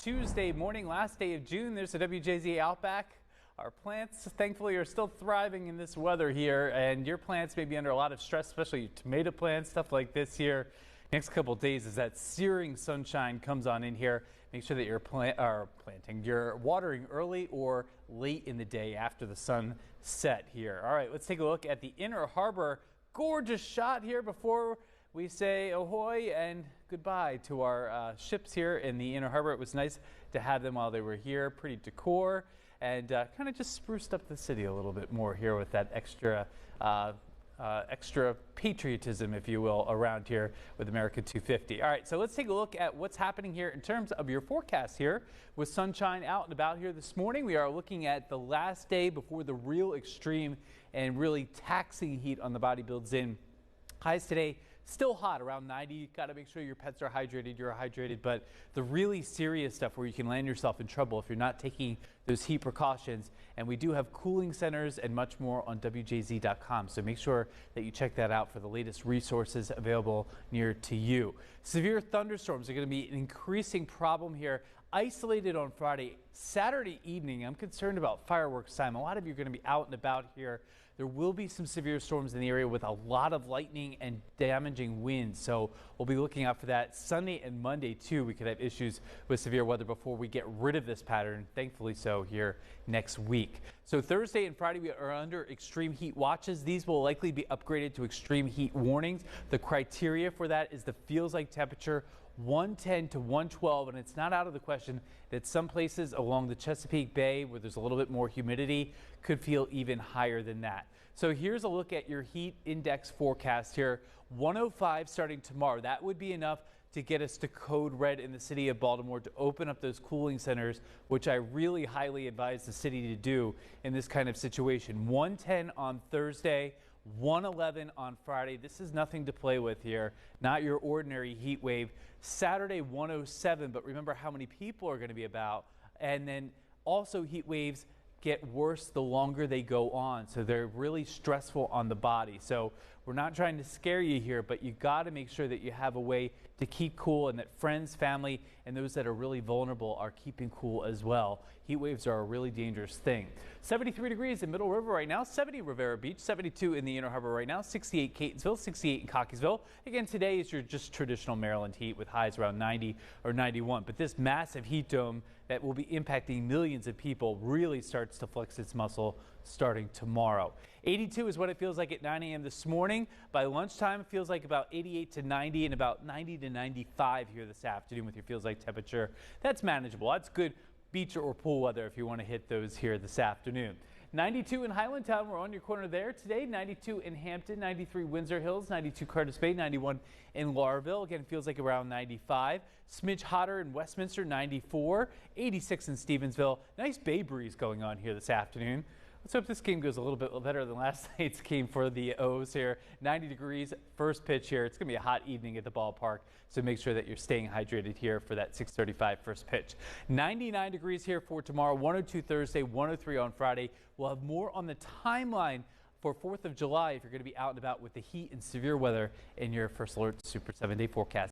Tuesday morning, last day of June. There's the WJZ Outback. Our plants, thankfully, are still thriving in this weather here, and your plants may be under a lot of stress, especially your tomato plants, stuff like this here. Next couple of days as that searing sunshine comes on in here, make sure that you're watering early or late in the day after the sun set here. All right, let's take a look at the Inner Harbor. Gorgeous shot here before we say ahoy and goodbye to our ships here in the Inner Harbor. It was nice to have them while they were here. Pretty decor, and kind of just spruced up the city a little bit more here with that extra patriotism, if you will, around here with America 250. All right, so let's take a look at what's happening here in terms of your forecast here with sunshine out and about here this morning. We are looking at the last day before the real extreme and really taxing heat on the body builds in. Highs today still hot, around 90. You got to make sure your pets are hydrated, you're hydrated, but the really serious stuff where you can land yourself in trouble if you're not taking those heat precautions. And we do have cooling centers and much more on WJZ.com, so make sure that you check that out for the latest resources available near to you. Severe thunderstorms are going to be an increasing problem here. Isolated on Friday. Saturday evening, I'm concerned about fireworks time. A lot of you are going to be out and about here. There will be some severe storms in the area with a lot of lightning and damaging winds, so we'll be looking out for that. Sunday and Monday, too, we could have issues with severe weather before we get rid of this pattern, thankfully so, here next week. So Thursday and Friday, we are under extreme heat watches. These will likely be upgraded to extreme heat warnings. The criteria for that is the feels like temperature 110 to 112, and it's not out of the question that some places along the Chesapeake Bay where there's a little bit more humidity could feel even higher than that. So here's a look at your heat index forecast here. 105 starting tomorrow. That would be enough to get us to code red in the city of Baltimore to open up those cooling centers, which I really highly advise the city to do in this kind of situation. 110 on Thursday, 111 on Friday. This is nothing to play with here, not your ordinary heat wave. Saturday 107, but remember how many people are going to be about, and then also heat waves get worse the longer they go on, so they're really stressful on the body. So we're not trying to scare you here, but you got to make sure that you have a way to keep cool and that friends, family, and those that are really vulnerable are keeping cool as well. Heat waves are a really dangerous thing. 73 degrees in Middle River right now, 70 Rivera Beach, 72 in the Inner Harbor right now, 68 Catonsville, 68 in Cockeysville. Again, today is your just traditional Maryland heat with highs around 90 or 91. But this massive heat dome that will be impacting millions of people really starts to flex its muscle starting tomorrow. 82 is what it feels like at 9 a.m. this morning. By lunchtime, it feels like about 88 to 90 and about 90 to 95 here this afternoon with your feels like temperature. That's manageable. That's good beach or pool weather if you want to hit those here this afternoon. 92 in Highlandtown, we're on your corner there today. 92 in Hampton, 93 Windsor Hills, 92 Curtis Bay, 91 in Lauraville. Again, feels like around 95. Smidge hotter in Westminster, 94. 86 in Stevensville. Nice bay breeze going on here this afternoon. Let's hope this game goes a little bit better than last night's game for the O's here. 90 degrees, first pitch here. It's going to be a hot evening at the ballpark, so make sure that you're staying hydrated here for that 6:35 first pitch. 99 degrees here for tomorrow, 102 Thursday, 103 on Friday. We'll have more on the timeline for 4th of July if you're going to be out and about with the heat and severe weather in your First Alert Super 7-day forecast.